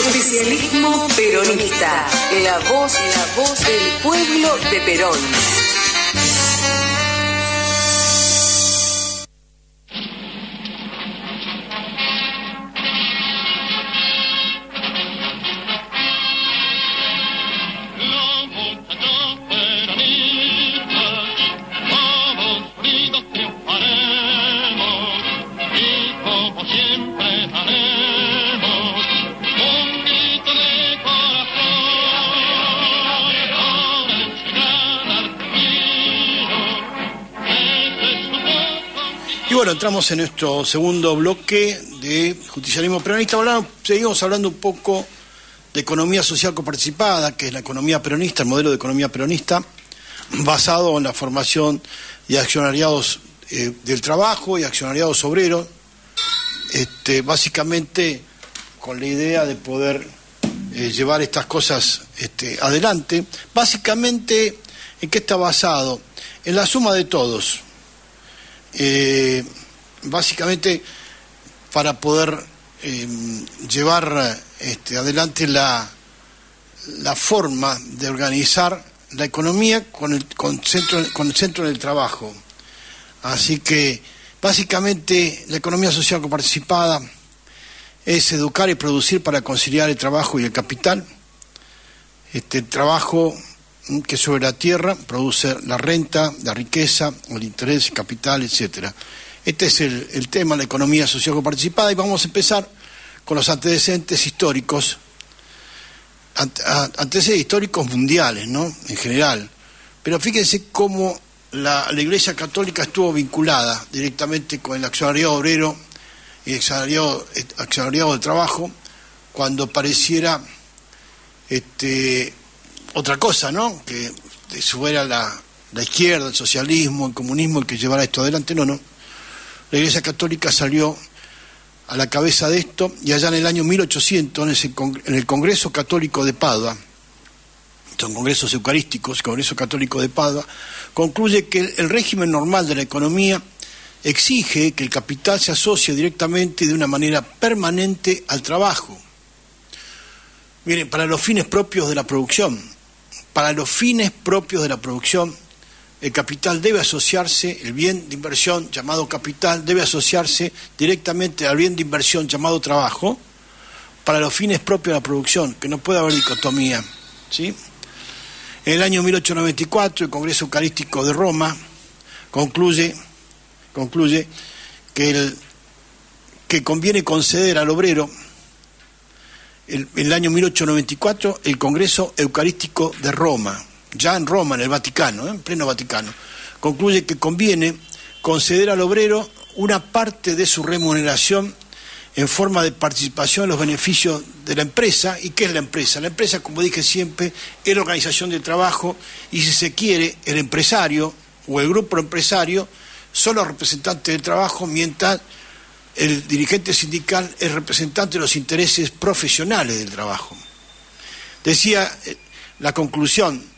Justicialismo peronista. La voz del pueblo de Perón. Y bueno, entramos en nuestro segundo bloque de Justicialismo Peronista. Seguimos hablando un poco de economía social coparticipada, que es la economía peronista, el modelo de economía peronista, basado en la formación de accionariados del trabajo y accionariados obreros, básicamente con la idea de poder llevar estas cosas adelante. Básicamente, ¿en qué está basado? En la suma de todos. Básicamente para poder llevar adelante la forma de organizar la economía con el centro en el trabajo. Así que básicamente la economía social coparticipada es educar y producir para conciliar el trabajo y el capital. El trabajo que sobre la tierra produce la renta, la riqueza, el interés, el capital, etcétera. Este es el tema, la economía social coparticipada, y vamos a empezar con los antecedentes históricos, antecedentes históricos mundiales, ¿no?, en general. Pero fíjense cómo la Iglesia Católica estuvo vinculada directamente con el accionariado obrero y accionariado del trabajo, cuando pareciera otra cosa, ¿no?, que fuera la izquierda, el socialismo, el comunismo el que llevara esto adelante. No. La Iglesia Católica salió a la cabeza de esto, y allá en el año 1800, en el Congreso Católico de Padua, son congresos eucarísticos, el Congreso Católico de Padua, concluye que el régimen normal de la economía exige que el capital se asocie directamente y de una manera permanente al trabajo. Miren, para los fines propios de la producción, el capital debe asociarse, el bien de inversión llamado capital debe asociarse directamente al bien de inversión llamado trabajo, para los fines propios de la producción, que no puede haber dicotomía, ¿sí? En el año 1894, el Congreso Eucarístico de Roma concluye que conviene conceder al obrero. En el año 1894, el Congreso Eucarístico de Roma, ya en Roma, en el Vaticano, en pleno Vaticano, concluye que conviene conceder al obrero una parte de su remuneración en forma de participación en los beneficios de la empresa. ¿Y qué es la empresa? La empresa, como dije siempre, es la organización del trabajo, y si se quiere, el empresario o el grupo empresario son los representantes del trabajo, mientras el dirigente sindical es representante de los intereses profesionales del trabajo. Decía la conclusión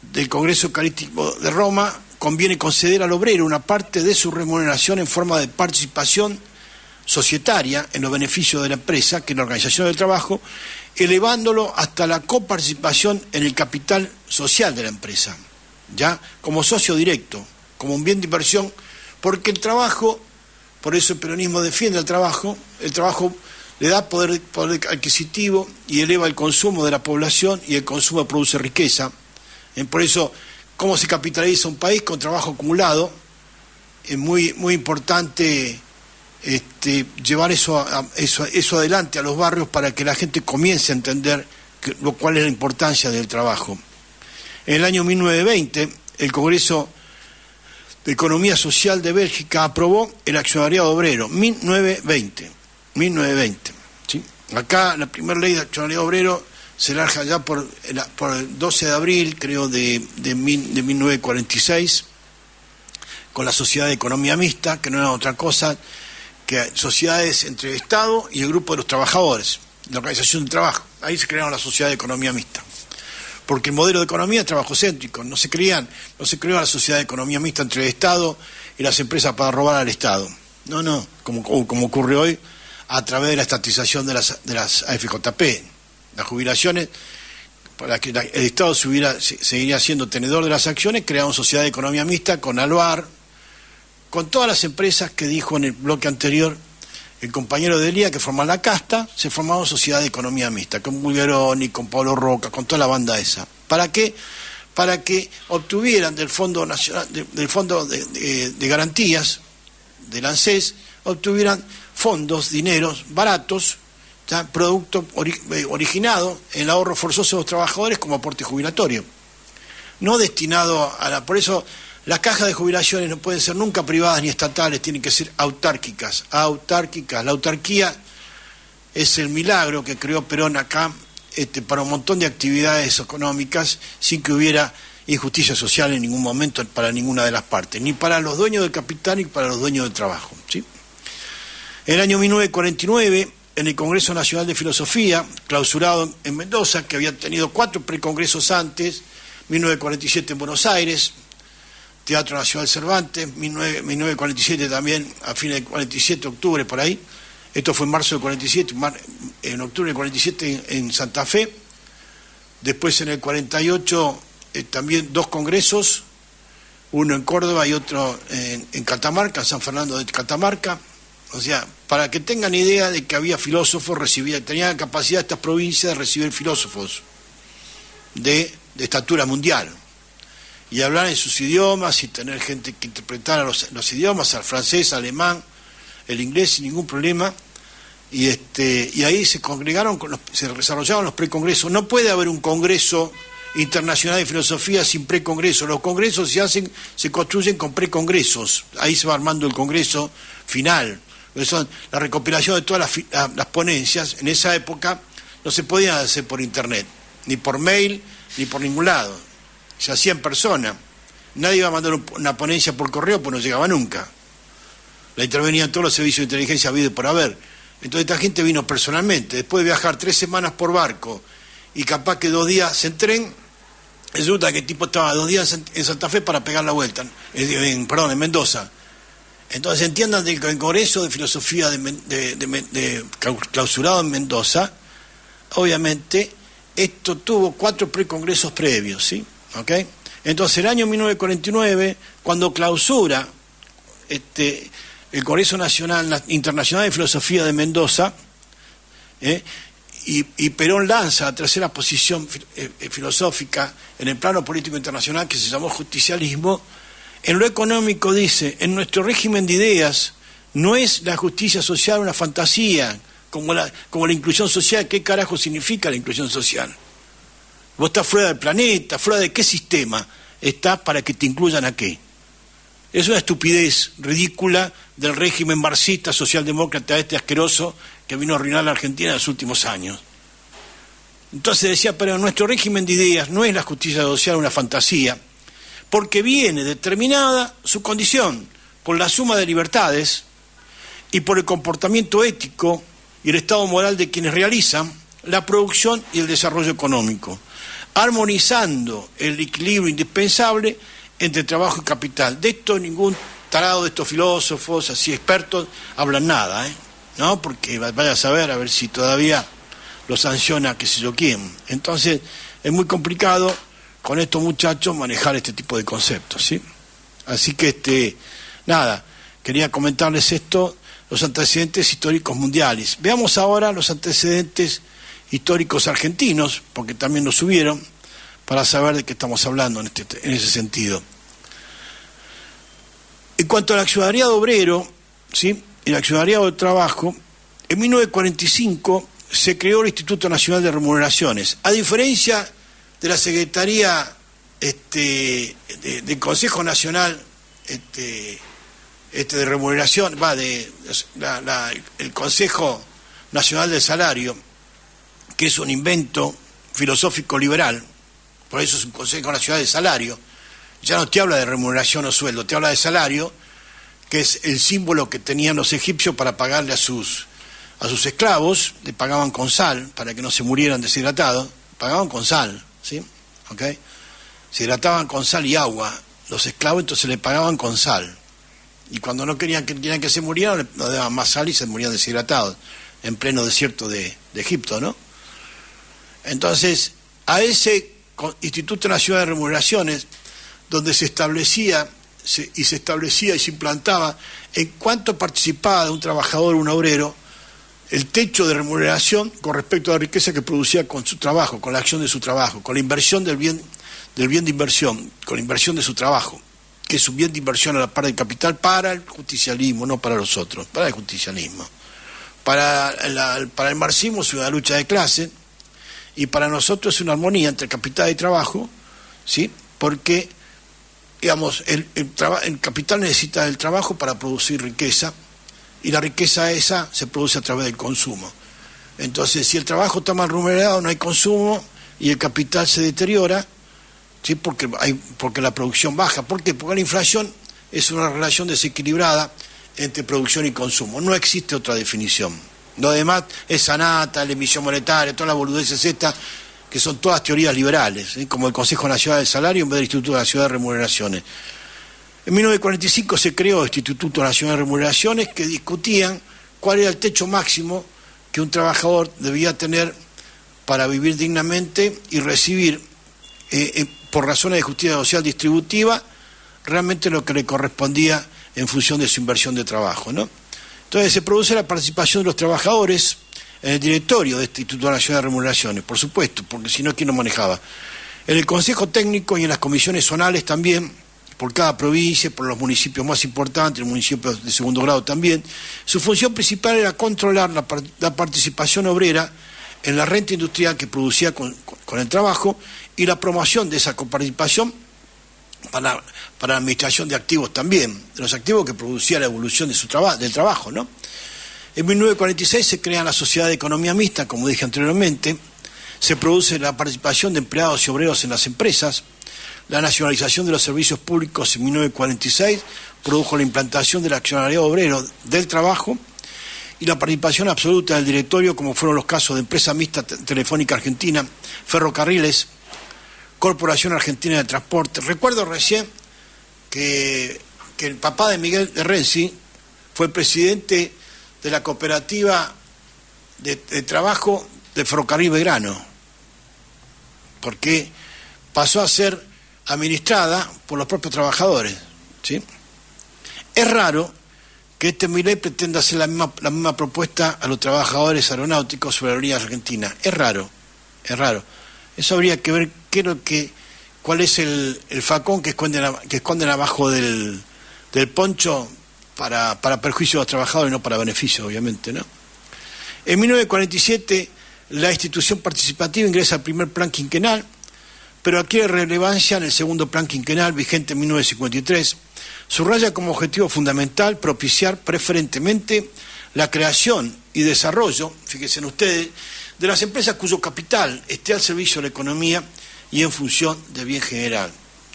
del Congreso Eucarístico de Roma: conviene conceder al obrero una parte de su remuneración en forma de participación societaria en los beneficios de la empresa, que es la organización del trabajo, elevándolo hasta la coparticipación en el capital social de la empresa, ya como socio directo, como un bien de inversión, porque el trabajo, por eso el peronismo defiende el trabajo le da poder adquisitivo y eleva el consumo de la población, y el consumo produce riqueza. Por eso, ¿cómo se capitaliza un país? Con trabajo acumulado. Es muy importante llevar eso adelante a los barrios, para que la gente comience a entender cuál es la importancia del trabajo. En el año 1920, el Congreso de Economía Social de Bélgica aprobó el accionariado obrero. 1920, ¿sí? Acá la primera ley de accionariado obrero se larga ya por el 12 de abril, creo, de 1946, con la Sociedad de Economía Mixta, que no era otra cosa que sociedades entre el Estado y el grupo de los trabajadores, la organización del trabajo. Ahí se crearon la Sociedad de Economía Mixta, porque el modelo de economía es trabajocéntrico. No se creó la Sociedad de Economía Mixta entre el Estado y las empresas para robar al Estado. No, como ocurre hoy a través de la estatización de las AFJP. Las jubilaciones, para que el Estado seguiría siendo tenedor de las acciones, crearon sociedad de economía mixta con Alvar, con todas las empresas que dijo en el bloque anterior el compañero de Elía, que forman la casta, se formaron sociedad de economía mixta, con Bulgeroni, con Pablo Roca, con toda la banda esa. ¿Para qué? Para que obtuvieran del Fondo Nacional, del Fondo de Garantías, del ANSES, obtuvieran fondos, dineros baratos, ¿ya? Producto originado en el ahorro forzoso de los trabajadores como aporte jubilatorio. No destinado a la... Por eso las cajas de jubilaciones no pueden ser nunca privadas ni estatales, tienen que ser autárquicas. Autárquicas. La autarquía es el milagro que creó Perón acá para un montón de actividades económicas sin que hubiera injusticia social en ningún momento para ninguna de las partes, ni para los dueños del capital ni para los dueños del trabajo, ¿sí? En el año 1949, en el Congreso Nacional de Filosofía, clausurado en Mendoza, que había tenido 4 precongresos antes, 1947 en Buenos Aires, Teatro Nacional Cervantes, 1947 también, a fines del 47, octubre, por ahí. Esto fue en marzo del 47, en octubre del 47 en Santa Fe. Después en el 48 también 2 congresos, uno en Córdoba y otro en Catamarca, en San Fernando de Catamarca. O sea, para que tengan idea de que había filósofos, tenían capacidad estas provincias de recibir filósofos de estatura mundial. Y hablar en sus idiomas y tener gente que interpretara los idiomas, al francés, alemán, el inglés sin ningún problema. Y ahí se congregaron, se desarrollaron los precongresos. No puede haber un congreso internacional de filosofía sin precongresos. Los congresos se construyen con precongresos. Ahí se va armando el congreso final. Son la recopilación de todas las ponencias. En esa época no se podían hacer por internet, ni por mail, ni por ningún lado. Se hacía en persona. Nadie iba a mandar una ponencia por correo, pues no llegaba nunca. La intervenían todos los servicios de inteligencia habido y por haber. Entonces esta gente vino personalmente. Después de viajar 3 semanas por barco y capaz que 2 días en tren, resulta que el tipo estaba 2 días en Santa Fe para pegar la vuelta, en Mendoza. Entonces entiendan que el Congreso de Filosofía clausurado en Mendoza, obviamente, esto tuvo 4 precongresos previos, ¿sí? ¿Okay? Entonces el año 1949, cuando clausura el Congreso Internacional de Filosofía de Mendoza, y Perón lanza la tercera posición filosófica en el plano político internacional que se llamó justicialismo. En lo económico dice, en nuestro régimen de ideas no es la justicia social una fantasía, como la inclusión social. ¿Qué carajo significa la inclusión social? Vos estás fuera del planeta, fuera de qué sistema estás para que te incluyan a qué. Es una estupidez ridícula del régimen marxista, socialdemócrata asqueroso que vino a arruinar la Argentina en los últimos años. Entonces decía, pero nuestro régimen de ideas no es la justicia social una fantasía, porque viene determinada su condición por la suma de libertades y por el comportamiento ético y el estado moral de quienes realizan la producción y el desarrollo económico, armonizando el equilibrio indispensable entre trabajo y capital. De esto ningún tarado de estos filósofos, así expertos, hablan nada, ¿no? Porque vaya a saber a ver si todavía lo sanciona qué sé yo quién. Entonces es muy complicado con estos muchachos manejar este tipo de conceptos, ¿sí? Así que nada, quería comentarles esto, los antecedentes históricos mundiales. Veamos ahora los antecedentes históricos argentinos, porque también los subieron, para saber de qué estamos hablando en ese sentido. En cuanto al accionariado obrero, ¿sí?, el accionariado del trabajo, en 1945 se creó el Instituto Nacional de Remuneraciones. A diferencia de la Secretaría del Consejo Nacional de Remuneración, el Consejo Nacional del Salario, que es un invento filosófico liberal, por eso es un Consejo Nacional de Salario. Ya no te habla de remuneración o sueldo, te habla de salario, que es el símbolo que tenían los egipcios para pagarle a sus esclavos. Le pagaban con sal, para que no se murieran deshidratados, pagaban con sal, ¿sí? ¿Okay? Se hidrataban con sal y agua los esclavos, entonces le pagaban con sal. Y cuando no querían que se murieran, le daban más sal y se morían deshidratados, en pleno desierto de Egipto, ¿no? Entonces, a ese Instituto Nacional de Remuneraciones, donde se establecía y se implantaba en cuánto participaba de un trabajador o un obrero el techo de remuneración con respecto a la riqueza que producía con su trabajo, con la acción de su trabajo, con la inversión del bien de inversión, con la inversión de su trabajo, que es un bien de inversión a la par del capital para el justicialismo, no para los otros, para el justicialismo. Para el marxismo es una lucha de clase y para nosotros es una armonía entre capital y trabajo, ¿sí? Porque, digamos, el capital necesita del trabajo para producir riqueza y la riqueza esa se produce a través del consumo. Entonces, si el trabajo está mal remunerado, no hay consumo y el capital se deteriora, ¿sí? Porque la producción baja. ¿Por qué? Porque la inflación es una relación desequilibrada entre producción y consumo. No existe otra definición. Lo demás es sanata, la emisión monetaria, todas las boludeces estas, que son todas teorías liberales, ¿sí? Como el Consejo Nacional del Salario en vez del Instituto Nacional de Remuneraciones. En 1945 se creó este Instituto Nacional de Remuneraciones que discutían cuál era el techo máximo que un trabajador debía tener para vivir dignamente y recibir, por razones de justicia social distributiva, realmente lo que le correspondía en función de su inversión de trabajo, ¿no? Entonces se produce la participación de los trabajadores en el directorio de este Instituto Nacional de Remuneraciones, por supuesto, porque si no, ¿quién lo manejaba? En el Consejo Técnico y en las comisiones zonales también, por cada provincia, por los municipios más importantes, los municipios de segundo grado también. Su función principal era controlar la participación obrera en la renta industrial que producía con el trabajo y la promoción de esa coparticipación para la administración de activos también, de los activos que producía la evolución de del trabajo, ¿no? En 1946 se crea la Sociedad de Economía Mixta, como dije anteriormente, se produce la participación de empleados y obreros en las empresas, la nacionalización de los servicios públicos en 1946 produjo la implantación del accionariado obrero del trabajo y la participación absoluta del directorio, como fueron los casos de Empresa Mixta Telefónica Argentina, Ferrocarriles, Corporación Argentina de Transporte. Recuerdo recién que el papá de Miguel de Renzi fue presidente de la cooperativa de trabajo de Ferrocarril Belgrano, porque pasó a ser administrada por los propios trabajadores, ¿sí? Es raro que este Milei pretenda hacer la misma propuesta a los trabajadores aeronáuticos sobre la aerolínea argentina. Es raro. Eso habría que ver cuál es el facón que esconden abajo del poncho para perjuicio de los trabajadores y no para beneficio, obviamente, ¿no? En 1947 la institución participativa ingresa al primer plan quinquenal, pero adquiere relevancia en el segundo plan quinquenal, vigente en 1953, subraya como objetivo fundamental propiciar preferentemente la creación y desarrollo, fíjense ustedes, de las empresas cuyo capital esté al servicio de la economía y en función del bien general.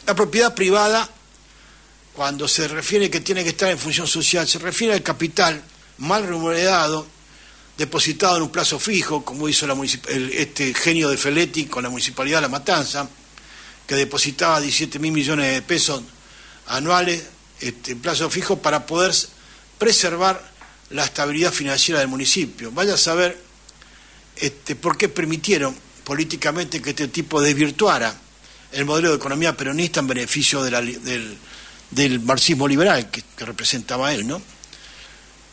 La propiedad privada, cuando se refiere que tiene que estar en función social, se refiere al capital mal remunerado, depositado en un plazo fijo, como hizo este genio de Feletti con la Municipalidad de La Matanza, que depositaba 17.000 millones de pesos anuales en plazo fijo para poder preservar la estabilidad financiera del municipio. Vaya a saber por qué permitieron políticamente que este tipo desvirtuara el modelo de economía peronista en beneficio del marxismo liberal que representaba él, ¿no?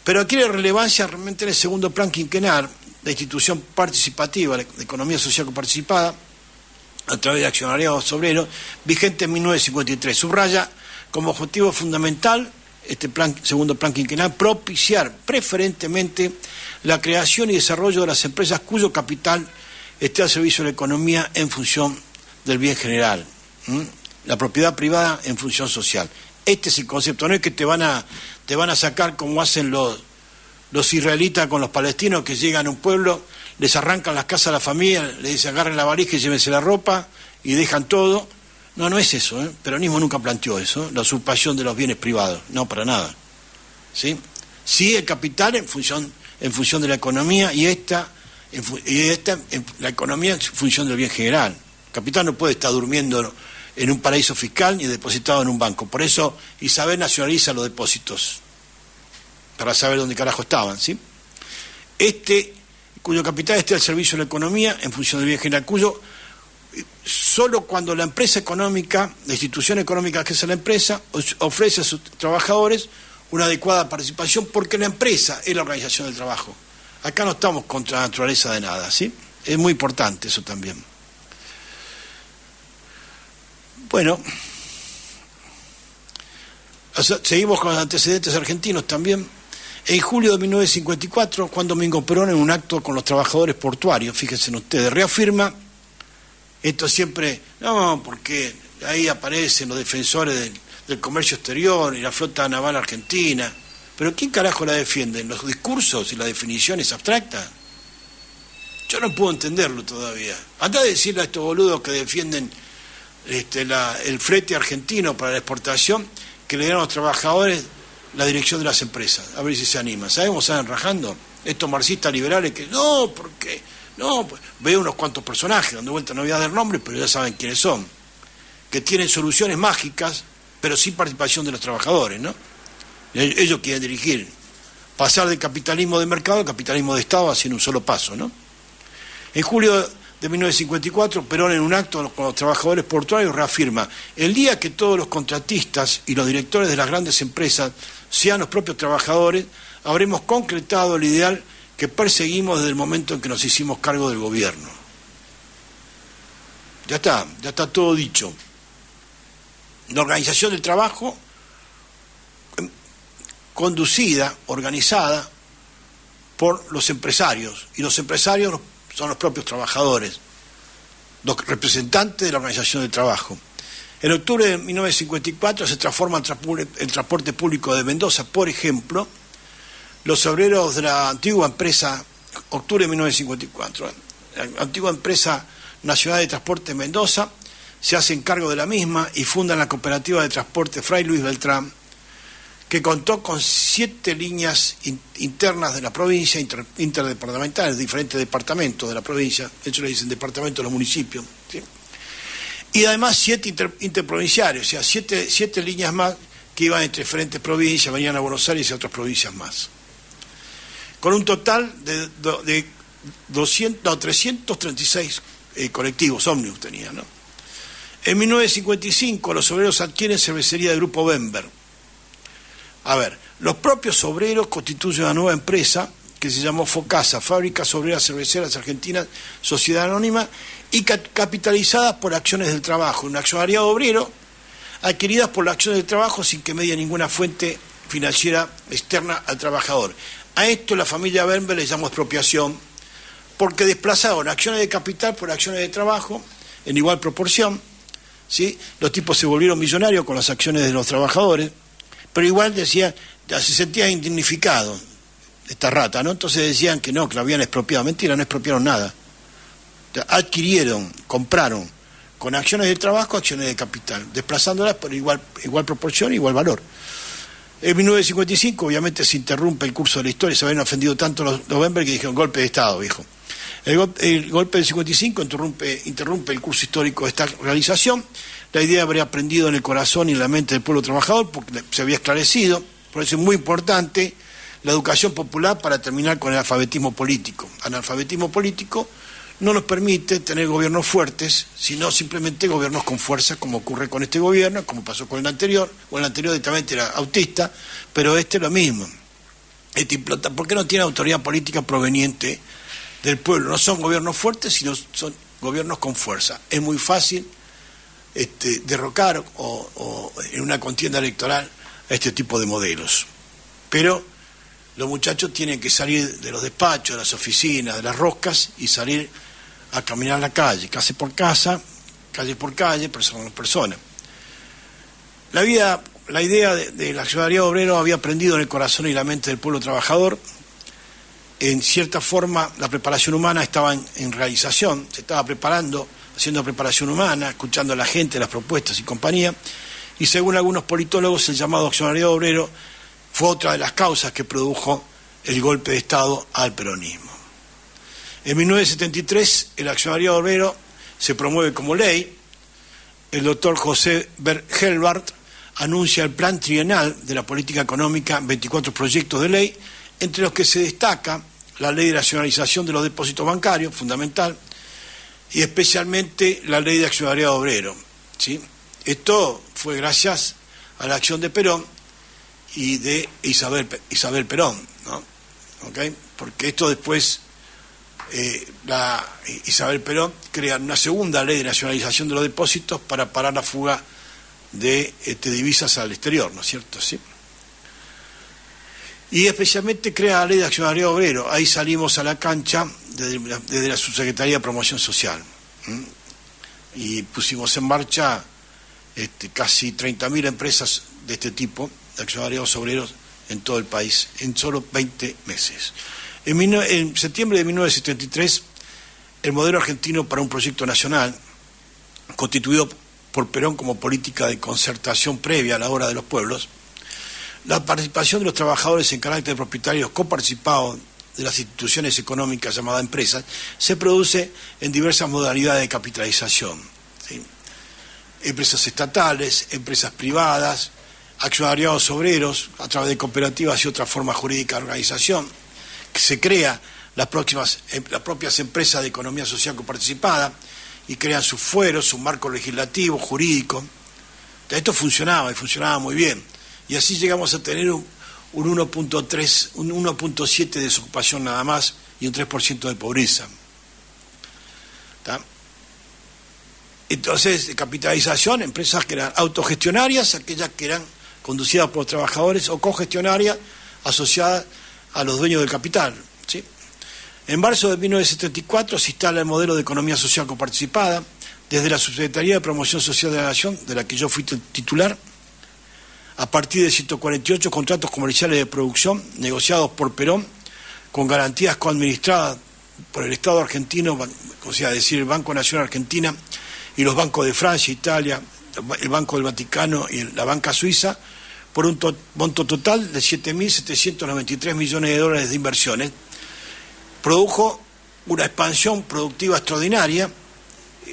Pero adquiere relevancia realmente en el segundo plan quinquenal, la institución participativa, la economía social coparticipada, a través de accionariados obreros, vigente en 1953. Subraya como objetivo fundamental segundo plan quinquenal, propiciar preferentemente la creación y desarrollo de las empresas cuyo capital esté al servicio de la economía en función del bien general. La propiedad privada en función social. Este es el concepto, no es que te van a sacar como hacen los israelitas con los palestinos que llegan a un pueblo, les arrancan las casas a la familia, les dicen agarren la valija y llévense la ropa y dejan todo. No es eso, ¿eh? El peronismo nunca planteó eso, la usurpación de los bienes privados, no, para nada. Sí, el capital en función de la economía y la economía en función del bien general. El capital no puede estar durmiendo en un paraíso fiscal ni depositado en un banco. Por eso Isabel nacionaliza los depósitos, para saber dónde carajo estaban, ¿sí? cuyo capital esté al servicio de la economía en función del bien general, cuyo solo cuando la empresa económica, la institución económica que es la empresa, ofrece a sus trabajadores una adecuada participación, porque la empresa es la organización del trabajo. Acá no estamos contra la naturaleza de nada, ¿sí? Es muy importante eso también. Bueno, seguimos con los antecedentes argentinos también. En julio de 1954, Juan Domingo Perón, en un acto con los trabajadores portuarios, fíjense ustedes, reafirma, esto siempre, no, porque ahí aparecen los defensores del comercio exterior y la flota naval argentina, pero ¿quién carajo la defienden? ¿Los discursos y las definiciones abstractas? Yo no puedo entenderlo todavía. Andá a decirle a estos boludos que defienden el flete argentino para la exportación, que le den a los trabajadores la dirección de las empresas, a ver si se animan. ¿Sabes cómo salen rajando? Estos marxistas liberales que, no, porque, no, pues, veo unos cuantos personajes, donde vuelta no voy a dar nombres, pero ya saben quiénes son, que tienen soluciones mágicas, pero sin participación de los trabajadores, ¿no? Ellos quieren dirigir, pasar del capitalismo de mercado al capitalismo de Estado haciendo un solo paso, ¿no? En julio de 1954, Perón, en un acto con los trabajadores portuarios, reafirma: el día que todos los contratistas y los directores de las grandes empresas sean los propios trabajadores, habremos concretado el ideal que perseguimos desde el momento en que nos hicimos cargo del gobierno. Ya está todo dicho. La organización del trabajo, conducida, organizada por los empresarios, y los empresarios son los propios trabajadores, los representantes de la organización del trabajo. En octubre de 1954 se transforma el transporte público de Mendoza, por ejemplo. Los obreros de la antigua empresa, octubre de 1954, la antigua empresa nacional de transporte de Mendoza, se hacen cargo de la misma y fundan la cooperativa de transporte Fray Luis Beltrán, que contó con 7 líneas internas de la provincia, interdepartamentales, diferentes departamentos de la provincia, de hecho le dicen departamentos de los municipios, ¿sí? Y además 7 interprovinciales, o sea, 7 líneas más que iban entre diferentes provincias, venían a Buenos Aires y a otras provincias más. Con un total de 336 colectivos, ómnibus tenía, ¿no? En 1955 los obreros adquieren cervecería del Grupo Bember. A ver, los propios obreros constituyen una nueva empresa que se llamó FOCASA, Fábricas Obreras Cerveceras Argentinas, Sociedad Anónima, y capitalizadas por acciones del trabajo, un accionariado obrero, adquiridas por las acciones del trabajo sin que medie ninguna fuente financiera externa al trabajador. A esto la familia Bember le llamó expropiación, porque desplazaron acciones de capital por acciones de trabajo en igual proporción, ¿sí? Los tipos se volvieron millonarios con las acciones de los trabajadores, pero igual decían, se sentían indignificados, esta rata, ¿no? Entonces decían que no, que lo habían expropiado. Mentira, no expropiaron nada. Adquirieron, compraron, con acciones de trabajo, acciones de capital, desplazándolas por igual proporción, igual valor. En 1955, obviamente, se interrumpe el curso de la historia, se habían ofendido tanto los Bember que dijeron golpe de Estado, viejo. El golpe del 55 interrumpe el curso histórico de esta realización. La idea habría aprendido en el corazón y en la mente del pueblo trabajador, porque se había esclarecido. Por eso es muy importante la educación popular para terminar con el analfabetismo político. Analfabetismo político no nos permite tener gobiernos fuertes, sino simplemente gobiernos con fuerza, como ocurre con este gobierno, como pasó con el anterior, o el anterior directamente era autista, pero este es lo mismo. ¿Por qué no tiene autoridad política proveniente del pueblo? No son gobiernos fuertes, sino son gobiernos con fuerza. Es muy fácil derrocar o en una contienda electoral a este tipo de modelos. Pero los muchachos tienen que salir de los despachos, de las oficinas, de las roscas y salir a caminar la calle, casa por casa, calle por calle, persona por persona. La idea del accionariado obrero había prendido en el corazón y la mente del pueblo trabajador. En cierta forma, la preparación humana estaba en realización, se estaba preparando, haciendo preparación humana, escuchando a la gente, las propuestas y compañía, y según algunos politólogos, el llamado accionariado obrero fue otra de las causas que produjo el golpe de Estado al peronismo. En 1973, el accionariado obrero se promueve como ley. El doctor José Helbart anuncia el plan trienal de la política económica, 24 proyectos de ley, entre los que se destaca la ley de nacionalización de los depósitos bancarios, fundamental, y especialmente la ley de accionariado obrero, ¿sí? Esto fue gracias a la acción de Perón y de Isabel Perón, ¿no? ¿Okay? Porque esto después, Isabel Perón crea una segunda ley de nacionalización de los depósitos para parar la fuga de divisas al exterior, ¿no es cierto? ¿Sí? Y especialmente crea la ley de accionariado obrero. Ahí salimos a la cancha desde la Subsecretaría de Promoción Social. Y pusimos en marcha casi 30.000 empresas de este tipo, de accionariados obreros, en todo el país, en solo 20 meses. En septiembre de 1973, el modelo argentino para un proyecto nacional, constituido por Perón como política de concertación previa a la obra de los pueblos, la participación de los trabajadores en carácter de propietarios coparticipados de las instituciones económicas llamadas empresas, se produce en diversas modalidades de capitalización, ¿sí? Empresas estatales, empresas privadas, accionariados obreros, a través de cooperativas y otras formas jurídicas de organización, que se crea las propias empresas de economía social coparticipada y crean sus fueros, su marco legislativo, jurídico. Esto funcionaba y funcionaba muy bien. Y así llegamos a tener un 1.3, un 1.7 de desocupación nada más y un 3% de pobreza. ¿Tá? Entonces, de capitalización, empresas que eran autogestionarias, aquellas que eran conducidas por trabajadores, o cogestionarias asociadas a los dueños del capital, ¿sí? En marzo de 1974 se instala el modelo de economía social coparticipada desde la Subsecretaría de Promoción Social de la Nación, de la que yo fui titular, a partir de 148 contratos comerciales de producción negociados por Perón con garantías coadministradas por el Estado argentino, o sea, decir, el Banco Nacional Argentina y los bancos de Francia, Italia, el Banco del Vaticano y la banca suiza, por un monto total de 7.793 millones de dólares de inversiones. Produjo una expansión productiva extraordinaria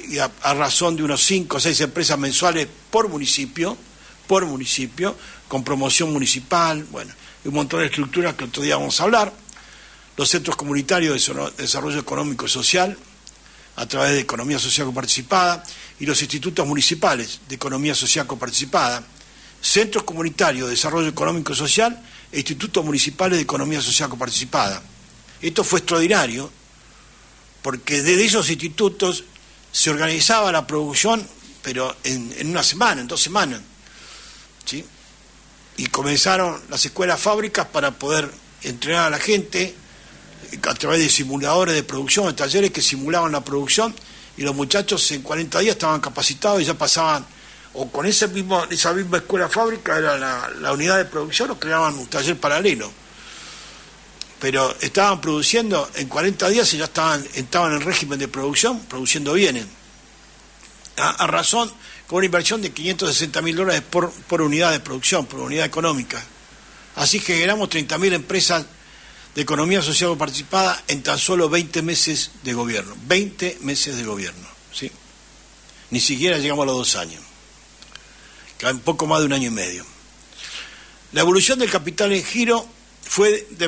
y a razón de unos 5 o 6 empresas mensuales por municipio, con promoción municipal, bueno, y un montón de estructuras que otro día vamos a hablar. Los centros comunitarios de desarrollo económico y social, a través de economía social coparticipada, y los institutos municipales de economía social coparticipada, centros comunitarios de desarrollo económico y social e institutos municipales de economía social coparticipada. Esto fue extraordinario, porque desde esos institutos se organizaba la producción, pero en una semana, en 2 semanas, ¿sí? Y comenzaron las escuelas fábricas para poder entrenar a la gente a través de simuladores de producción, de talleres que simulaban la producción, y los muchachos en 40 días estaban capacitados y ya pasaban, o con esa misma escuela fábrica era la unidad de producción, o creaban un taller paralelo. Pero estaban produciendo en 40 días y ya estaban en régimen de producción, produciendo bienes. A razón, con una inversión de $560.000 por unidad de producción, por unidad económica. Así que generamos 30.000 empresas de economía social participada en tan solo 20 meses de gobierno. 20 meses de gobierno, ¿sí? Ni siquiera llegamos a los 2 años. Un poco más de 1 año y medio. La evolución del capital en giro fue de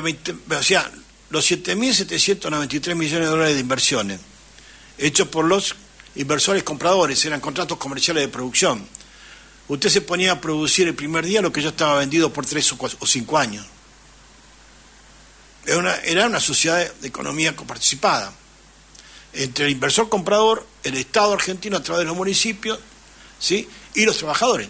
los 7.793 millones de dólares de inversiones, hechos por los inversores compradores, eran contratos comerciales de producción. Usted se ponía a producir el primer día lo que ya estaba vendido por 3 o 5 años. Era una sociedad de economía coparticipada entre el inversor comprador, el Estado argentino a través de los municipios, ¿sí? Y los trabajadores.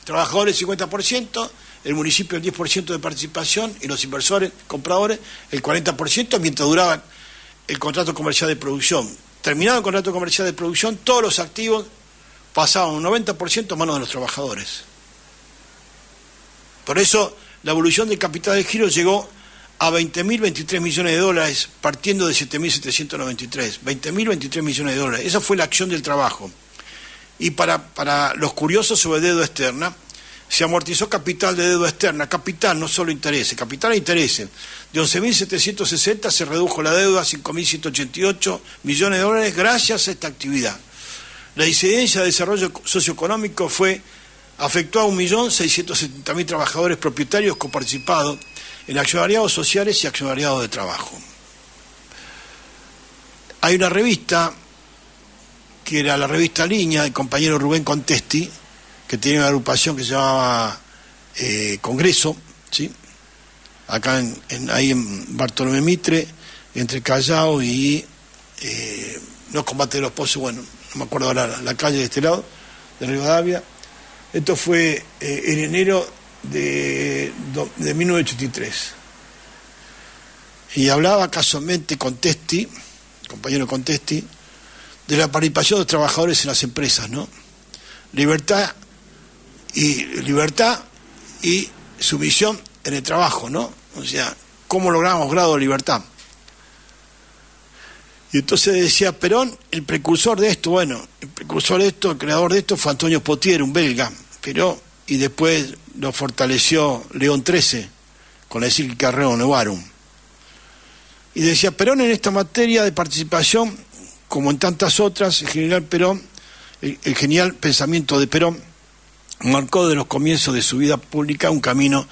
Trabajadores 50%, el municipio el 10% de participación y los inversores compradores el 40% mientras duraba el contrato comercial de producción. Terminado el contrato comercial de producción, todos los activos pasaban un 90% a manos de los trabajadores. Por eso la evolución del capital de giro llegó a 20.023 millones de dólares, partiendo de 7.793. 20.023 millones de dólares. Esa fue la acción del trabajo. Y para los curiosos sobre deuda externa, se amortizó capital de deuda externa, capital, no solo intereses, capital e intereses. De 11.760 se redujo la deuda a 5.188 millones de dólares gracias a esta actividad. La incidencia de desarrollo socioeconómico afectó a 1.670.000 trabajadores propietarios coparticipados en accionariados sociales y accionariados de trabajo. Hay una revista, que era la revista Línea, del compañero Rubén Contesti, que tenía una agrupación que se llamaba Congreso, ¿sí? Acá ahí en Bartolomé Mitre, entre Callao y no Combate de los Pozos, bueno, no me acuerdo ahora la calle de este lado, de Rivadavia. Esto fue en enero de 1983. Y hablaba casualmente Contesti, el compañero Contesti, de la participación de los trabajadores en las empresas, ¿no? Libertad y sumisión en el trabajo, ¿no? O sea, ¿cómo logramos grado de libertad? Y entonces decía Perón, el precursor de esto, bueno, el creador de esto fue Antonio Potier, un belga, pero, y después lo fortaleció León XIII, con la encíclica Rerum Novarum. Y decía, Perón en esta materia de participación, como en tantas otras, el genial pensamiento de Perón marcó de los comienzos de su vida pública un camino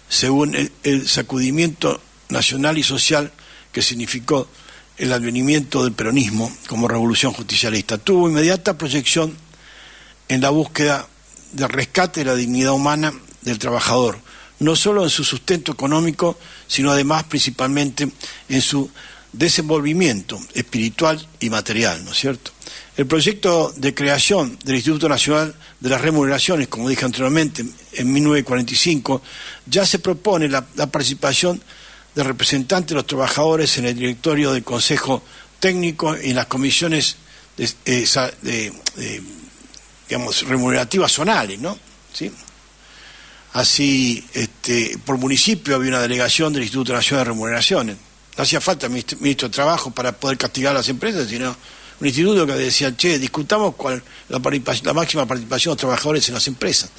según el sacudimiento nacional y social que significó el advenimiento del peronismo como revolución justicialista. Tuvo inmediata proyección en la búsqueda del rescate de la dignidad humana del trabajador, no solo en su sustento económico, sino además principalmente en su desenvolvimiento espiritual y material, ¿no es cierto? El proyecto de creación del Instituto Nacional de las Remuneraciones, como dije anteriormente, en 1945, ya se propone la participación de representantes de los trabajadores en el directorio del Consejo Técnico y en las comisiones remunerativas zonales, ¿no? ¿Sí? Así, por municipio había una delegación del Instituto Nacional de Remuneraciones. No hacía falta ministro de Trabajo para poder castigar a las empresas, sino un instituto que decía, discutamos cuál la máxima participación de los trabajadores en las empresas.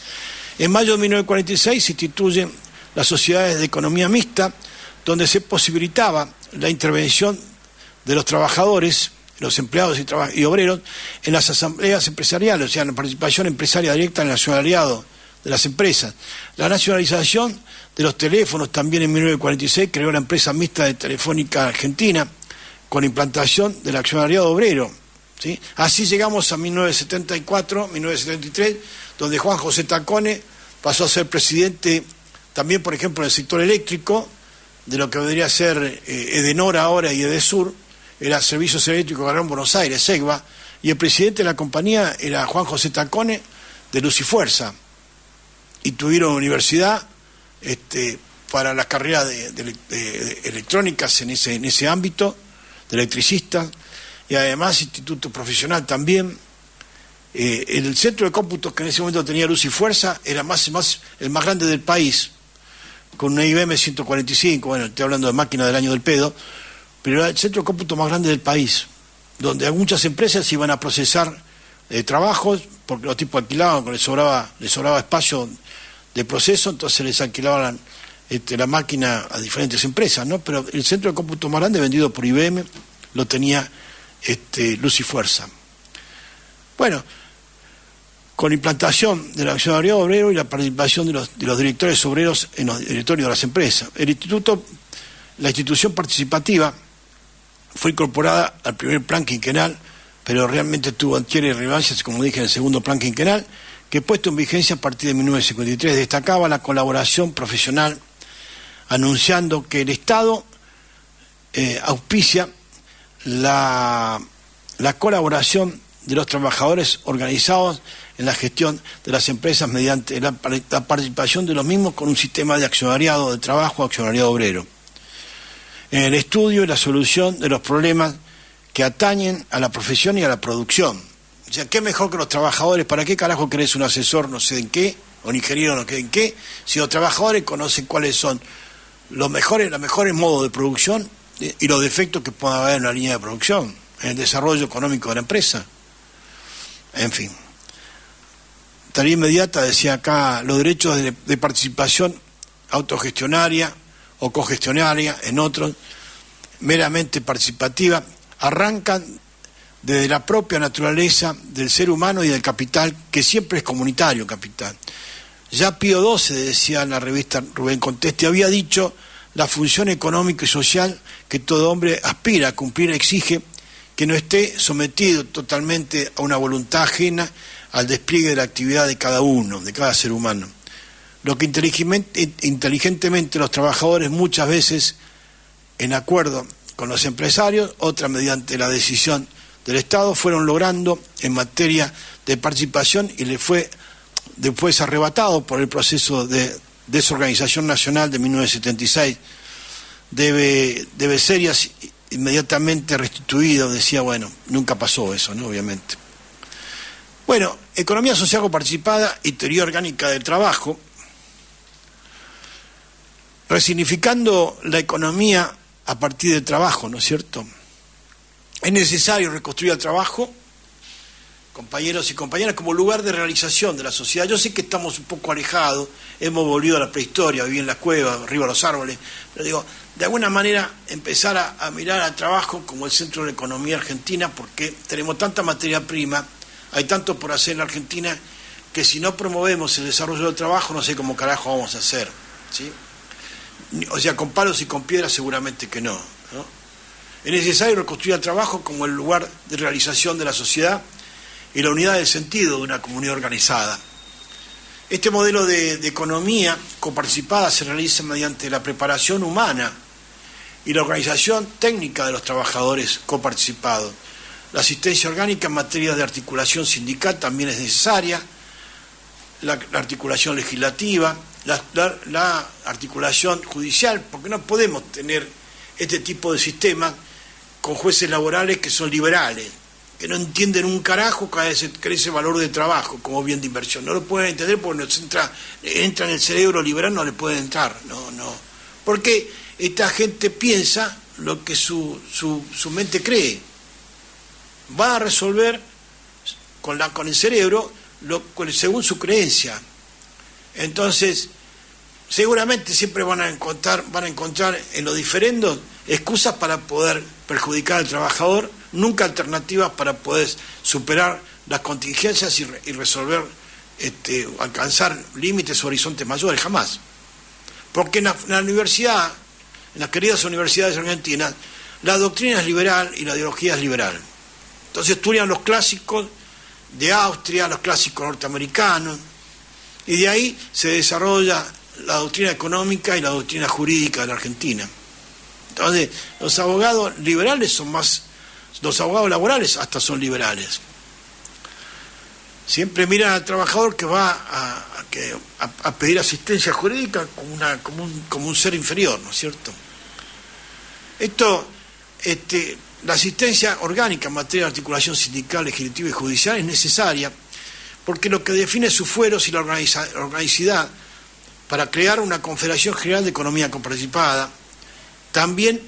En mayo de 1946 se instituyen las sociedades de economía mixta, donde se posibilitaba la intervención de los trabajadores, los empleados y obreros, en las asambleas empresariales, o sea, en la participación empresaria directa en el accionariado de las empresas. La nacionalización de los teléfonos también en 1946 creó la empresa mixta de Telefónica Argentina, con implantación del accionariado obrero, ¿sí? Así llegamos a 1974, 1973, donde Juan José Tacone pasó a ser presidente también, por ejemplo, en el sector eléctrico, de lo que debería ser Edenor ahora y Edesur, era Servicios Eléctricos de Gran Buenos Aires, SEGBA, y el presidente de la compañía era Juan José Tacone, de Luz y Fuerza, y tuvieron universidad para las carreras de electrónicas en ese ámbito, de electricistas, y además instituto profesional también. El centro de cómputos que en ese momento tenía Luz y Fuerza era el más grande del país, con una IBM 145, bueno, estoy hablando de máquinas del año del pedo, pero era el centro de cómputo más grande del país, donde muchas empresas iban a procesar trabajos, porque los tipos alquilaban, les sobraba espacio de proceso, entonces les alquilaban la máquina a diferentes empresas, ¿no? Pero el centro de cómputo más grande vendido por IBM lo tenía Luz y Fuerza. Bueno, con implantación del accionariado obrero y la participación de los directores obreros en los directorios de las empresas. La institución participativa fue incorporada al primer plan quinquenal, pero realmente adquiere relevancia, como dije, en el segundo plan quinquenal, que puesto en vigencia a partir de 1953 destacaba la colaboración profesional, anunciando que el Estado auspicia la colaboración de los trabajadores organizados en la gestión de las empresas mediante la participación de los mismos con un sistema de accionariado de trabajo, accionariado obrero, en el estudio y la solución de los problemas que atañen a la profesión y a la producción. O sea, ¿qué mejor que los trabajadores? ¿Para qué carajo querés un asesor no sé en qué, o un ingeniero no sé en qué, si los trabajadores conocen cuáles son los mejores modos de producción y los defectos que pueda haber en la línea de producción, en el desarrollo económico de la empresa? En fin. Tarea inmediata, decía acá, los derechos de participación autogestionaria o cogestionaria, en otros, meramente participativa, arrancan desde la propia naturaleza del ser humano y del capital, que siempre es comunitario capital. Ya Pío XII, decía en la revista Rubén Contesti, había dicho: la función económica y social que todo hombre aspira a cumplir exige que no esté sometido totalmente a una voluntad ajena al despliegue de la actividad de cada uno, de cada ser humano. Lo que inteligentemente los trabajadores muchas veces, en acuerdo con los empresarios, otras mediante la decisión del Estado, fueron logrando en materia de participación y le fue después arrebatado por el proceso de desorganización nacional de 1976, debe ser inmediatamente restituido. Decía, bueno, nunca pasó eso, ¿no? Obviamente. Bueno, economía social coparticipada y teoría orgánica del trabajo, resignificando la economía a partir del trabajo, ¿no es cierto? Es necesario reconstruir el trabajo, compañeros y compañeras, como lugar de realización de la sociedad. Yo sé que estamos un poco alejados, hemos volvido a la prehistoria, viví en las cuevas, arriba de los árboles, pero digo, de alguna manera empezar a mirar al trabajo como el centro de la economía argentina, porque tenemos tanta materia prima, hay tanto por hacer en la Argentina, que si no promovemos el desarrollo del trabajo, no sé cómo carajo vamos a hacer, ¿sí? O sea, con palos y con piedras seguramente que no, ¿no? Es necesario reconstruir el trabajo como el lugar de realización de la sociedad y la unidad del sentido de una comunidad organizada. Este modelo de economía coparticipada se realiza mediante la preparación humana y la organización técnica de los trabajadores coparticipados. La asistencia orgánica en materia de articulación sindical también es necesaria, la articulación legislativa, la articulación judicial, porque no podemos tener este tipo de sistema con jueces laborales que son liberales, que no entienden un carajo que ese valor de trabajo como bien de inversión. No lo pueden entender porque nos entra en el cerebro liberal, no le puede entrar, no. Porque esta gente piensa lo que su mente cree. Va a resolver con el cerebro según su creencia. Entonces, seguramente siempre van a encontrar en los diferendos excusas para poder perjudicar al trabajador, nunca alternativas para poder superar las contingencias y resolver, alcanzar límites o horizontes mayores, jamás. Porque en la universidad, en las queridas universidades argentinas, la doctrina es liberal y la ideología es liberal. Entonces estudian los clásicos de Austria, los clásicos norteamericanos, y de ahí se desarrolla la doctrina económica y la doctrina jurídica de la Argentina. Entonces, los abogados liberales son más, los abogados laborales hasta son liberales. Siempre miran al trabajador que va a pedir asistencia jurídica como un ser inferior, ¿no es cierto? La asistencia orgánica en materia de articulación sindical, legislativa y judicial es necesaria porque lo que define sus fueros y la organicidad para crear una Confederación General de Economía Coparticipada, también,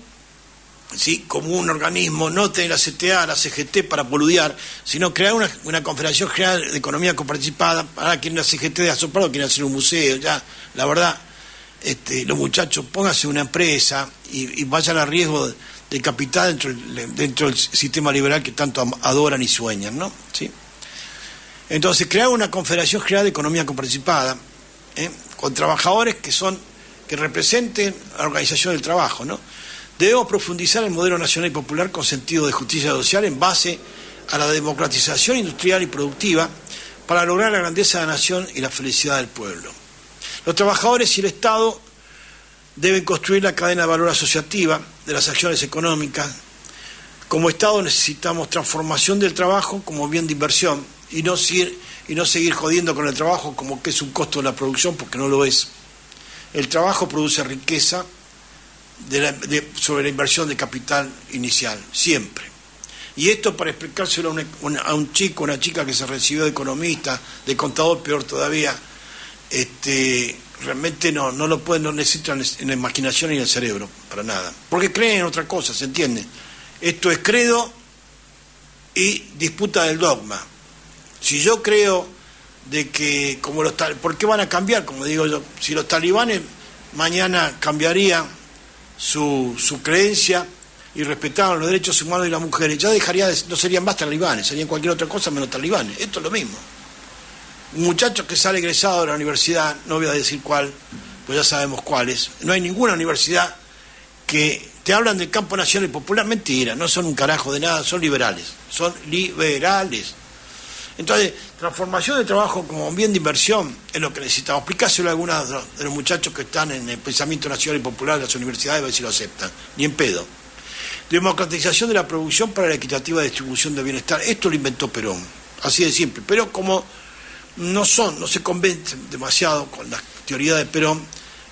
sí, como un organismo, no tener la CTA, la CGT para boludear, sino crear una Confederación General de Economía Coparticipada. Para quien la CGT de Asoprado quiere hacer un museo, ya, la verdad, los muchachos, pónganse una empresa y vayan a riesgo de capital dentro del sistema liberal que tanto adoran y sueñan, ¿no? ¿Sí? Entonces, crear una Confederación General de Economía Coparticipada, con trabajadores que representen a la organización del trabajo, ¿no? Debemos profundizar el modelo nacional y popular con sentido de justicia social en base a la democratización industrial y productiva para lograr la grandeza de la nación y la felicidad del pueblo. Los trabajadores y el Estado deben construir la cadena de valor asociativa de las acciones económicas. Como Estado necesitamos transformación del trabajo como bien de inversión y no seguir jodiendo con el trabajo como que es un costo de la producción, porque no lo es. El trabajo produce riqueza sobre la inversión de capital inicial, siempre. Y esto para explicárselo a un chico, una chica que se recibió de economista, de contador, peor todavía, realmente no necesitan en la imaginación ni en el cerebro, para nada. Porque creen en otra cosa, ¿se entiende? Esto es credo y disputa del dogma. Si yo creo de que, ¿por qué van a cambiar? Como digo yo, si los talibanes mañana cambiarían su creencia y respetaban los derechos humanos de las mujeres, ya no serían más talibanes, serían cualquier otra cosa menos talibanes. Esto es lo mismo. Un muchacho que sale egresado de la universidad, no voy a decir cuál, pues ya sabemos cuáles, no hay ninguna universidad que te hablan del campo nacional y popular, mentira, no son un carajo de nada, son liberales. Entonces, transformación de trabajo como bien de inversión es lo que necesitamos. Explicáselo a algunos de los muchachos que están en el pensamiento nacional y popular de las universidades, a ver si lo aceptan. Ni en pedo. Democratización de la producción para la equitativa distribución del bienestar. Esto lo inventó Perón, así de simple. Pero como no se convencen demasiado con la teoría de Perón,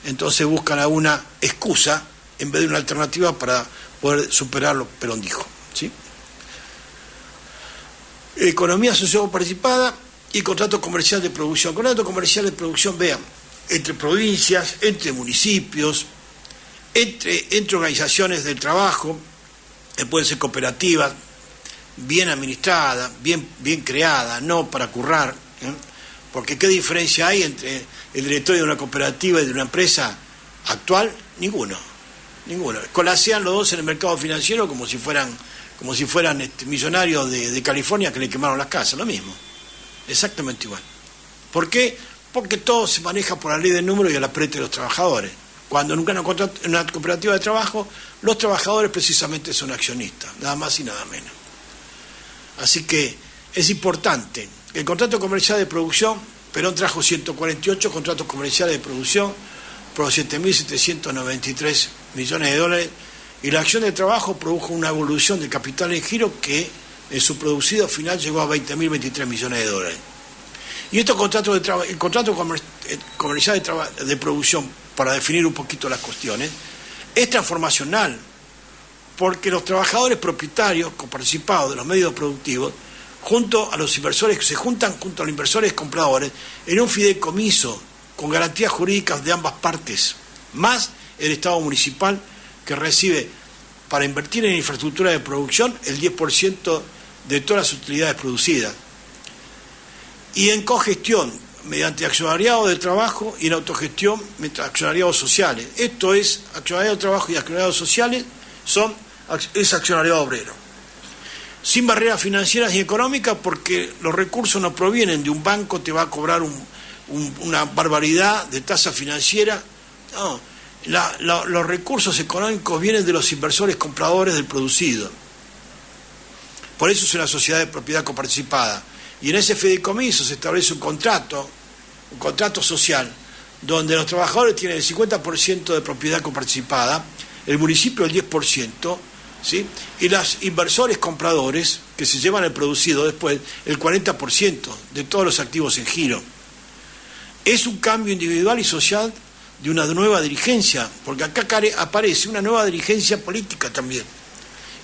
entonces buscan alguna excusa en vez de una alternativa para poder superar lo que Perón dijo, ¿sí? Economía social participada y contrato comercial de producción. Contrato comercial de producción, vean, entre provincias, entre municipios, entre organizaciones del trabajo, pueden ser cooperativas, bien administradas, bien creadas, no para currar, ¿eh? Porque ¿qué diferencia hay entre el directorio de una cooperativa y de una empresa actual? Ninguno. Colasean los dos en el mercado financiero como si fueran millonarios de California que le quemaron las casas, lo mismo, exactamente igual. ¿Por qué? Porque todo se maneja por la ley del número y el aprete de los trabajadores. Cuando en una cooperativa de trabajo, los trabajadores precisamente son accionistas, nada más y nada menos. Así que es importante. El contrato comercial de producción, Perón trajo 148 contratos comerciales de producción por 7.793 millones de dólares, y la acción de trabajo produjo una evolución de capital en giro que en su producido final llegó a 20.023 millones de dólares. Y estos contratos el contrato comercial de producción, para definir un poquito las cuestiones, es transformacional, porque los trabajadores propietarios coparticipados de los medios productivos, junto a los inversores, se juntan junto a los inversores compradores en un fideicomiso con garantías jurídicas de ambas partes, más el Estado municipal, que recibe para invertir en infraestructura de producción el 10% de todas las utilidades producidas. Y en cogestión, mediante accionariado de trabajo, y en autogestión, mediante accionariados sociales. Esto es, accionariado de trabajo y accionariados sociales es accionariado obrero. Sin barreras financieras ni económicas, porque los recursos no provienen de un banco, te va a cobrar una barbaridad de tasa financiera. No. Los recursos económicos vienen de los inversores compradores del producido. Por eso es una sociedad de propiedad coparticipada. Y en ese fideicomiso se establece un contrato social, donde los trabajadores tienen el 50% de propiedad coparticipada, el municipio el 10%, ¿sí? Y los inversores compradores, que se llevan el producido después, el 40% de todos los activos en giro. Es un cambio individual y social de una nueva dirigencia, porque acá aparece una nueva dirigencia política también,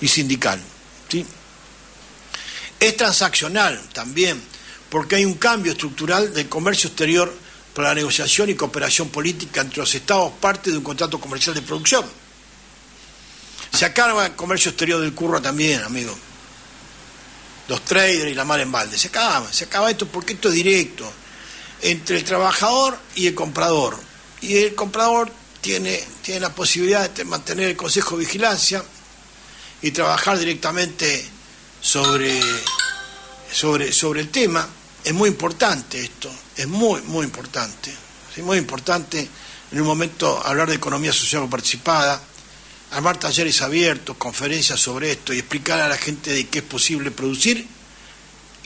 y sindical, ¿sí? Es transaccional también, porque hay un cambio estructural del comercio exterior para la negociación y cooperación política entre los Estados parte de un contrato comercial de producción. Se acaba el comercio exterior del curro también, amigo. Los traders y la mar en balde. Se acaba esto porque esto es directo entre el trabajador y el comprador. Y el comprador tiene la posibilidad de mantener el Consejo de Vigilancia y trabajar directamente sobre el tema. Es muy importante esto, es muy importante. Es muy importante en un momento hablar de economía social participada, armar talleres abiertos, conferencias sobre esto y explicar a la gente de qué es posible producir.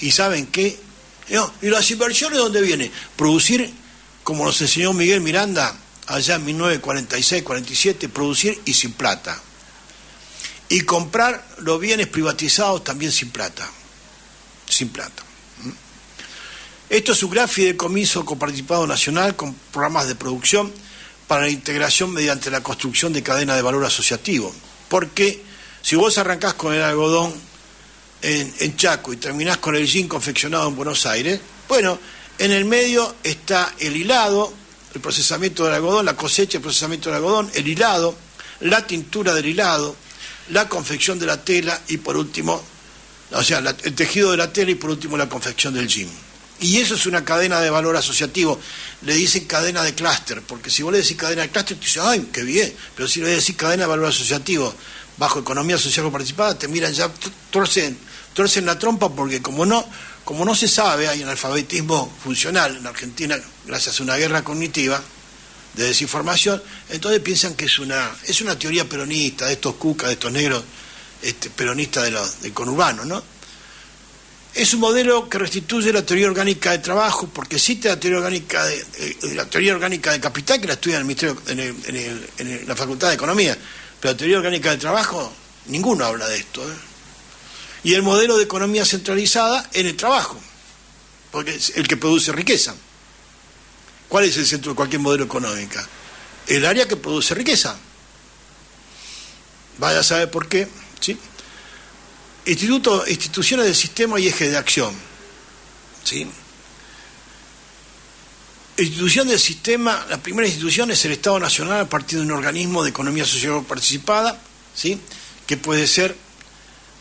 Y ¿saben qué? No, ¿y las inversiones dónde vienen? Producir, como nos enseñó Miguel Miranda allá en 1946-47, producir y sin plata. Y comprar los bienes privatizados también sin plata. Sin plata. Esto es un gran fideicomiso coparticipado nacional con programas de producción para la integración mediante la construcción de cadena de valor asociativo. Porque si vos arrancás con el algodón en Chaco y terminás con el jean confeccionado en Buenos Aires, bueno, en el medio está el hilado, el procesamiento del algodón, la cosecha, el procesamiento del algodón, el hilado, la tintura del hilado, la confección de la tela y por último, o sea, el tejido de la tela y por último la confección del jean. Y eso es una cadena de valor asociativo. Le dicen cadena de clúster, porque si vos le decís cadena de clúster, te dicen, ¡ay, qué bien! Pero si le decís cadena de valor asociativo bajo economía social participada, te miran ya, torcen la trompa, porque como no se sabe, hay analfabetismo funcional en Argentina, gracias a una guerra cognitiva de desinformación, entonces piensan que es una teoría peronista, de estos cucas, de estos negros peronistas del conurbano, ¿no? Es un modelo que restituye la teoría orgánica de trabajo, porque existe la teoría orgánica de capital, que la estudia en el Ministerio, en la Facultad de Economía, pero la teoría orgánica de trabajo, ninguno habla de esto, ¿eh? Y el modelo de economía centralizada en el trabajo, porque es el que produce riqueza. ¿Cuál es el centro de cualquier modelo económico? El área que produce riqueza. Vaya a saber por qué, ¿sí? Instituciones del sistema y ejes de acción, ¿sí? Institución del sistema, la primera institución es el Estado Nacional a partir de un organismo de economía social participada, ¿sí? Que puede ser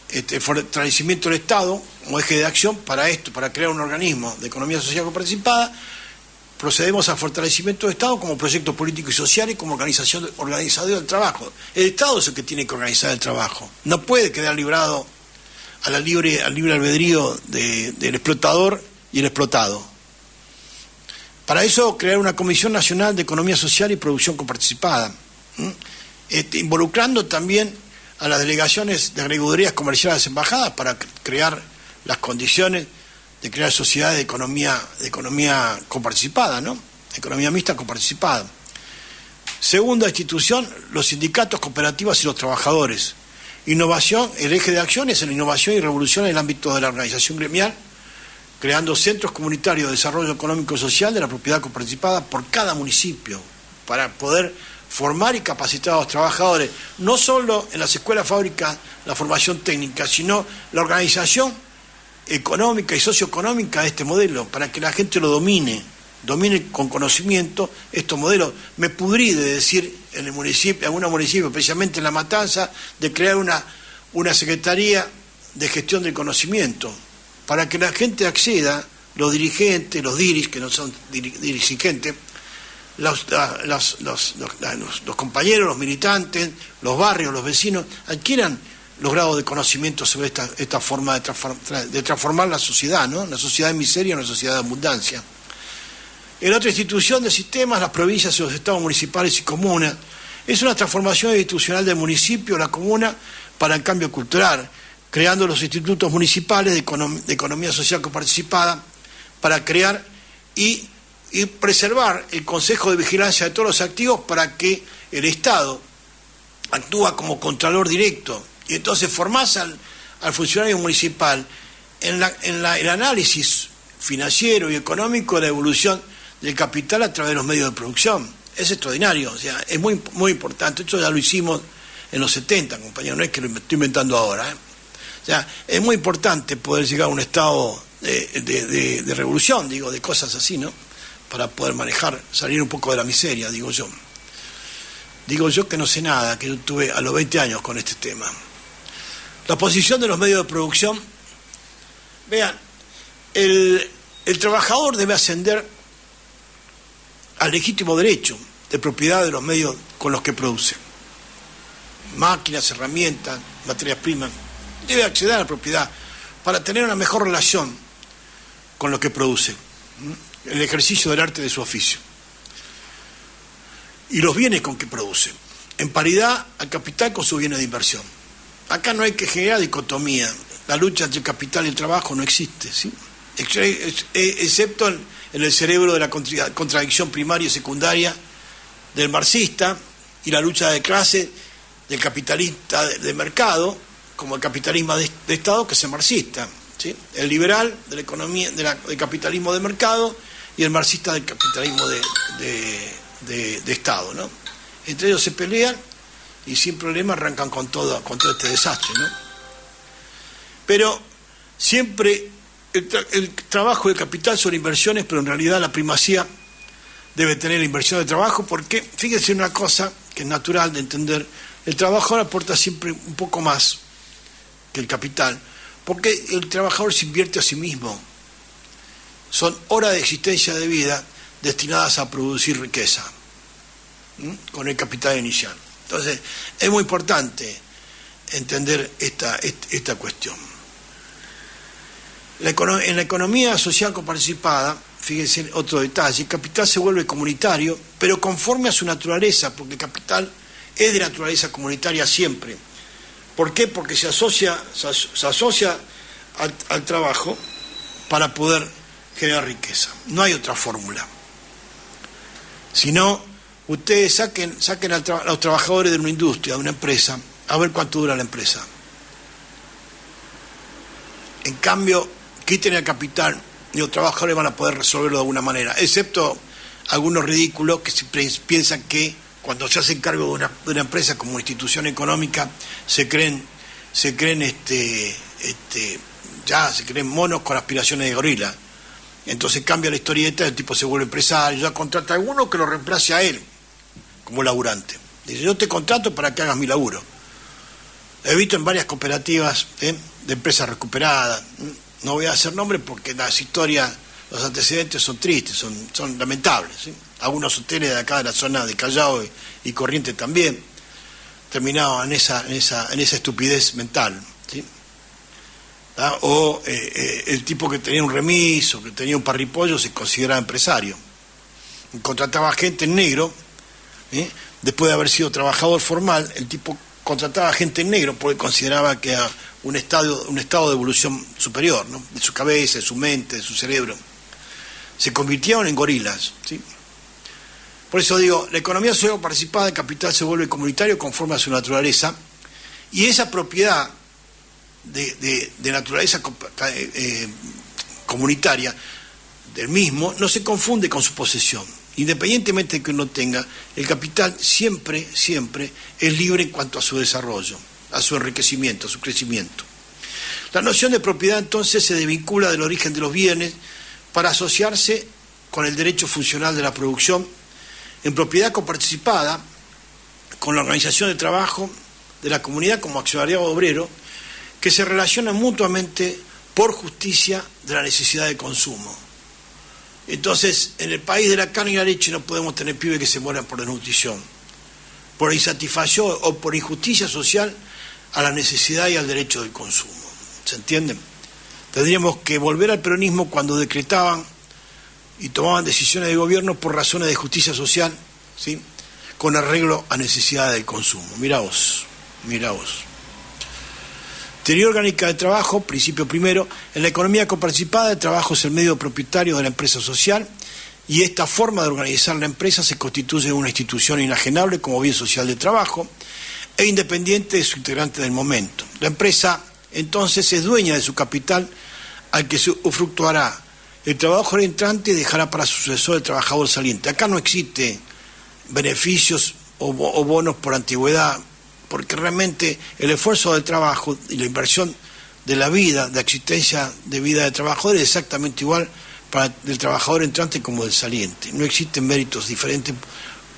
el fortalecimiento del Estado como eje de acción para esto, para crear un organismo de economía social participada. Procedemos al fortalecimiento del Estado como proyecto político y social y como organizador del trabajo. El Estado es el que tiene que organizar el trabajo. No puede quedar librado al libre albedrío del explotador y el explotado. Para eso, crear una Comisión Nacional de Economía Social y Producción Coparticipada, involucrando también a las delegaciones de agregadurías comerciales de las embajadas para crear las condiciones de crear sociedades de economía coparticipada, ¿no? Economía mixta coparticipada. Segunda institución, los sindicatos, cooperativas y los trabajadores. Innovación, el eje de acción es la innovación y revolución en el ámbito de la organización gremial, creando centros comunitarios de desarrollo económico y social de la propiedad coparticipada por cada municipio, para poder formar y capacitar a los trabajadores, no solo en las escuelas fábricas la formación técnica, sino la organización económica y socioeconómica de este modelo, para que la gente lo domine con conocimiento estos modelos. Me pudrí de decir en el municipio, en algunos municipios, especialmente en La Matanza, de crear una secretaría de gestión del conocimiento, para que la gente acceda, los dirigentes, los diris, que no son dirigentes, los compañeros, los militantes, los barrios, los vecinos, adquieran los grados de conocimiento sobre esta forma de transformar la sociedad, ¿no? Una sociedad de miseria en una sociedad de abundancia. En otra institución de sistemas, las provincias y los estados municipales y comunas, es una transformación institucional del municipio, la comuna, para el cambio cultural, creando los institutos municipales de economía social coparticipada, para crear y preservar el Consejo de Vigilancia de todos los activos, para que el Estado actúa como contralor directo. Y entonces formás al funcionario municipal en el análisis financiero y económico de la evolución del capital a través de los medios de producción. Es extraordinario, o sea, es muy, muy importante. Esto ya lo hicimos en los 70, compañero, no es que lo estoy inventando ahora, ¿eh? O sea, es muy importante poder llegar a un estado de revolución, digo, de cosas así, ¿no? Para poder manejar, salir un poco de la miseria, digo yo. Digo yo que no sé nada, que yo tuve a los 20 años con este tema. La posición de los medios de producción. Vean, el trabajador debe ascender al legítimo derecho de propiedad de los medios con los que produce. Máquinas, herramientas, materias primas. Debe acceder a la propiedad para tener una mejor relación con lo que produce. El ejercicio del arte de su oficio. Y los bienes con que produce. En paridad al capital con sus bienes de inversión. Acá no hay que generar dicotomía. La lucha entre el capital y el trabajo no existe, ¿sí? Excepto en el cerebro de la contradicción primaria y secundaria del marxista y la lucha de clase del capitalista de mercado, como el capitalismo de Estado, que es el marxista, ¿sí? El liberal de la economía, del capitalismo de mercado, y el marxista del capitalismo de Estado, ¿no? Entre ellos se pelean y sin problema arrancan con todo este desastre, ¿no? Pero siempre el trabajo de capital son inversiones, pero en realidad la primacía debe tener la inversión de trabajo, porque fíjense una cosa que es natural de entender: el trabajador aporta siempre un poco más que el capital, porque el trabajador se invierte a sí mismo. Son horas de existencia de vida destinadas a producir riqueza, con el capital inicial. Entonces, es muy importante entender esta cuestión. En la economía social coparticipada, fíjense otro detalle, el capital se vuelve comunitario, pero conforme a su naturaleza, porque el capital es de naturaleza comunitaria siempre. ¿Por qué? Porque se asocia al trabajo para poder generar riqueza. No hay otra fórmula. Si no, ustedes saquen a los trabajadores de una industria, de una empresa, a ver cuánto dura la empresa. En cambio, quiten el capital y los trabajadores van a poder resolverlo de alguna manera, excepto algunos ridículos que piensan que cuando se hacen cargo de una empresa como institución económica se creen monos con aspiraciones de gorila. Entonces cambia la historieta, el tipo se vuelve empresario, ya contrata a alguno que lo reemplace a él como laburante. Dice, yo te contrato para que hagas mi laburo. He visto en varias cooperativas de empresas recuperadas. No voy a hacer nombres porque las historias, los antecedentes son tristes, son lamentables. ¿Sí? Algunos hoteles de acá de la zona de Callao y Corrientes también terminaban en esa estupidez mental. ¿Sí? O el tipo que tenía un remis o que tenía un parripollo se consideraba empresario. Contrataba gente en negro, después de haber sido trabajador formal, el tipo contrataba gente en negro porque consideraba que era un estado de evolución superior, ¿no? De su cabeza, de su mente, de su cerebro. Se convirtieron en gorilas, ¿sí? Por eso digo, la economía social participada, el capital se vuelve comunitario conforme a su naturaleza, y esa propiedad de naturaleza comunitaria del mismo no se confunde con su posesión. Independientemente de que uno tenga, el capital siempre es libre en cuanto a su desarrollo, a su enriquecimiento, a su crecimiento. La noción de propiedad entonces se desvincula del origen de los bienes para asociarse con el derecho funcional de la producción en propiedad coparticipada con la organización de trabajo de la comunidad como accionariado obrero, que se relacionan mutuamente por justicia de la necesidad de consumo. Entonces, en el país de la carne y la leche no podemos tener pibes que se mueran por desnutrición, por insatisfacción o por injusticia social a la necesidad y al derecho del consumo. ¿Se entiende? Tendríamos que volver al peronismo cuando decretaban y tomaban decisiones de gobierno por razones de justicia social, ¿sí? Con arreglo a necesidades del consumo. Mirá vos. Teoría orgánica de trabajo, principio primero. En la economía coparticipada, el trabajo es el medio propietario de la empresa social y esta forma de organizar la empresa se constituye en una institución inajenable como bien social de trabajo e independiente de su integrante del momento. La empresa entonces es dueña de su capital al que se usufructuará el trabajador entrante y dejará para su sucesor el trabajador saliente. Acá no existe beneficios o bonos por antigüedad, porque realmente el esfuerzo del trabajo y la inversión de la vida, de existencia de vida de trabajador es exactamente igual para el trabajador entrante como del saliente. No existen méritos diferentes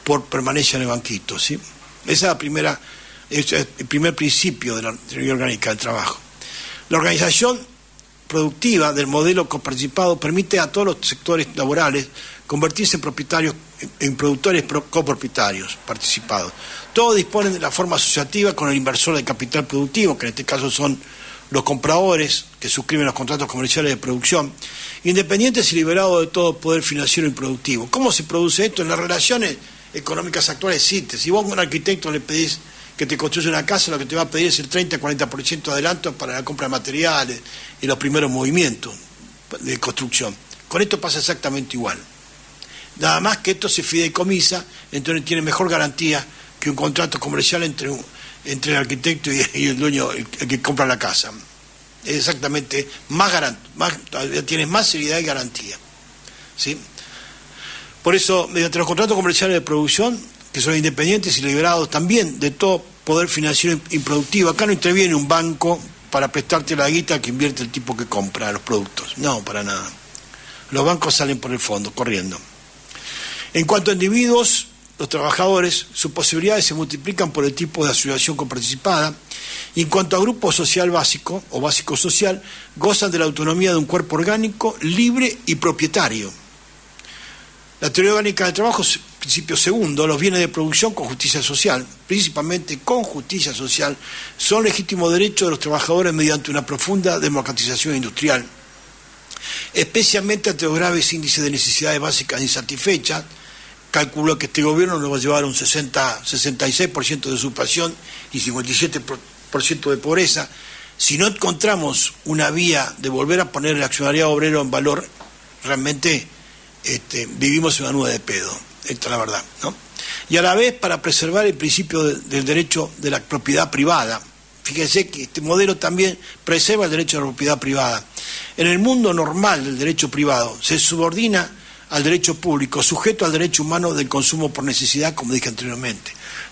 por permanencia en el banquito, ¿sí? Ese es el primer principio de la teoría orgánica del trabajo. La organización productiva del modelo coparticipado permite a todos los sectores laborales convertirse en productores copropietarios participados. Todos disponen de la forma asociativa con el inversor de capital productivo, que en este caso son los compradores que suscriben los contratos comerciales de producción, independientes y liberados de todo poder financiero y productivo. ¿Cómo se produce esto? En las relaciones económicas actuales existe. Si vos a un arquitecto le pedís que te construya una casa, lo que te va a pedir es el 30-40% de adelanto para la compra de materiales y los primeros movimientos de construcción. Con esto pasa exactamente igual. Nada más que esto se fideikomisa, entonces tiene mejor garantía que un contrato comercial entre el arquitecto y el dueño, el que compra la casa. Es exactamente tienes más seriedad y garantía. ¿Sí? Por eso, mediante los contratos comerciales de producción, que son independientes y liberados también de todo poder financiero improductivo, acá no interviene un banco para prestarte la guita que invierte el tipo que compra los productos. No, para nada. Los bancos salen por el fondo, corriendo. En cuanto a individuos, los trabajadores, sus posibilidades se multiplican por el tipo de asociación coparticipada, y en cuanto a grupo social básico o básico social, gozan de la autonomía de un cuerpo orgánico, libre y propietario. La teoría orgánica del trabajo, principio segundo, los bienes de producción con justicia social, principalmente con justicia social, son legítimos derechos de los trabajadores mediante una profunda democratización industrial, especialmente ante los graves índices de necesidades básicas insatisfechas. Calculo que este gobierno nos va a llevar a un 66% de ocupación y 57% de pobreza. Si no encontramos una vía de volver a poner el accionariado obrero en valor, realmente vivimos en una nube de pedo. Esta es la verdad, ¿no? Y a la vez, para preservar el principio del derecho de la propiedad privada. Fíjense que este modelo también preserva el derecho a la propiedad privada. En el mundo normal del derecho privado se subordina al derecho público, sujeto al derecho humano del consumo por necesidad, como dije anteriormente.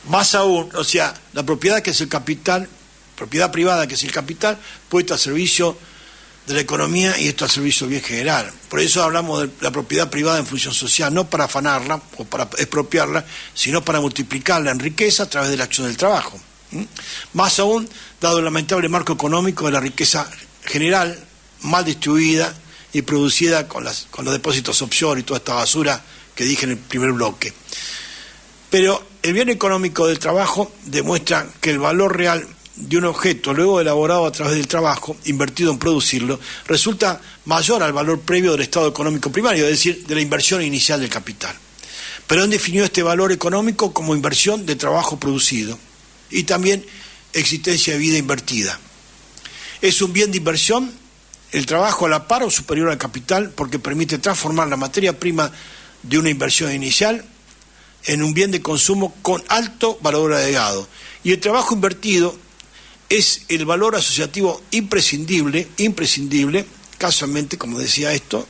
Más aún, o sea, la propiedad que es el capital, propiedad privada que es el capital, puesta al servicio de la economía y esto al servicio del bien general. Por eso hablamos de la propiedad privada en función social, no para afanarla o para expropiarla, sino para multiplicarla en riqueza a través de la acción del trabajo. Más aún, dado el lamentable marco económico de la riqueza general, mal distribuida y producida con los depósitos offshore y toda esta basura que dije en el primer bloque. Pero el bien económico del trabajo demuestra que el valor real de un objeto, luego elaborado a través del trabajo, invertido en producirlo, resulta mayor al valor previo del estado económico primario, es decir, de la inversión inicial del capital. Perón definió este valor económico como inversión de trabajo producido y también existencia de vida invertida. Es un bien de inversión el trabajo a la par o superior al capital porque permite transformar la materia prima de una inversión inicial en un bien de consumo con alto valor agregado. Y el trabajo invertido es el valor asociativo imprescindible, casualmente, como decía esto,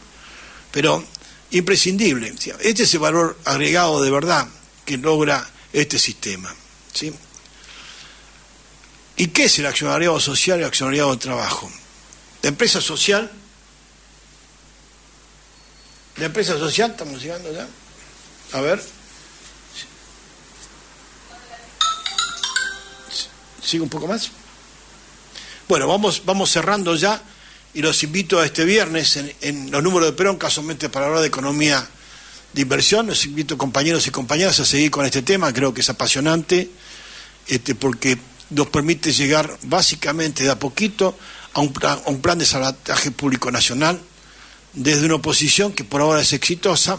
pero imprescindible. Este es el valor agregado de verdad que logra este sistema, ¿sí? ¿Y qué es el accionariado social y el accionariado de trabajo? La empresa social, estamos llegando ya, a ver, ¿sigue un poco más? Bueno, vamos cerrando ya y los invito a este viernes en los números de Perón, casualmente para hablar de economía de inversión. Los invito, compañeros y compañeras, a seguir con este tema, creo que es apasionante, porque nos permite llegar básicamente de a poquito a un plan de salvataje público nacional desde una oposición que por ahora es exitosa,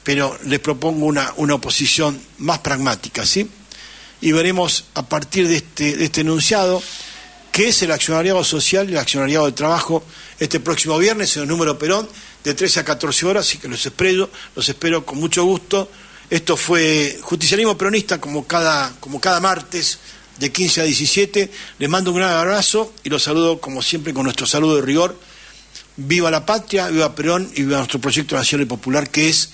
pero les propongo una oposición más pragmática, ¿sí? Y veremos a partir de este enunciado qué es el accionariado social y el accionariado de trabajo este próximo viernes en el número Perón de 13 a 14 horas, así que los espero con mucho gusto. Esto fue Justicialismo Peronista como cada martes de 15 a 17. Les mando un gran abrazo y los saludo como siempre con nuestro saludo de rigor. Viva la patria, viva Perón y viva nuestro proyecto nacional y popular que es,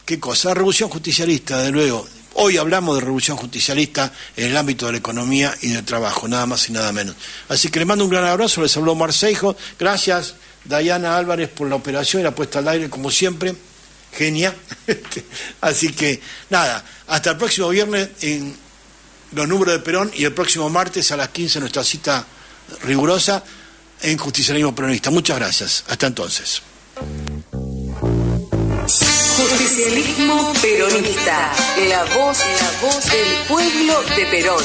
¿qué cosa? La revolución justicialista, desde luego. Hoy hablamos de revolución justicialista en el ámbito de la economía y del trabajo, nada más y nada menos. Así que les mando un gran abrazo, les habló Marceijo. Gracias, Dayana Álvarez, por la operación y la puesta al aire, como siempre. Genia. Así que, nada, hasta el próximo viernes en los números de Perón y el próximo martes a las 15 nuestra cita rigurosa en Justicialismo Peronista. Muchas gracias. Hasta entonces. Justicialismo Peronista. La voz del pueblo de Perón.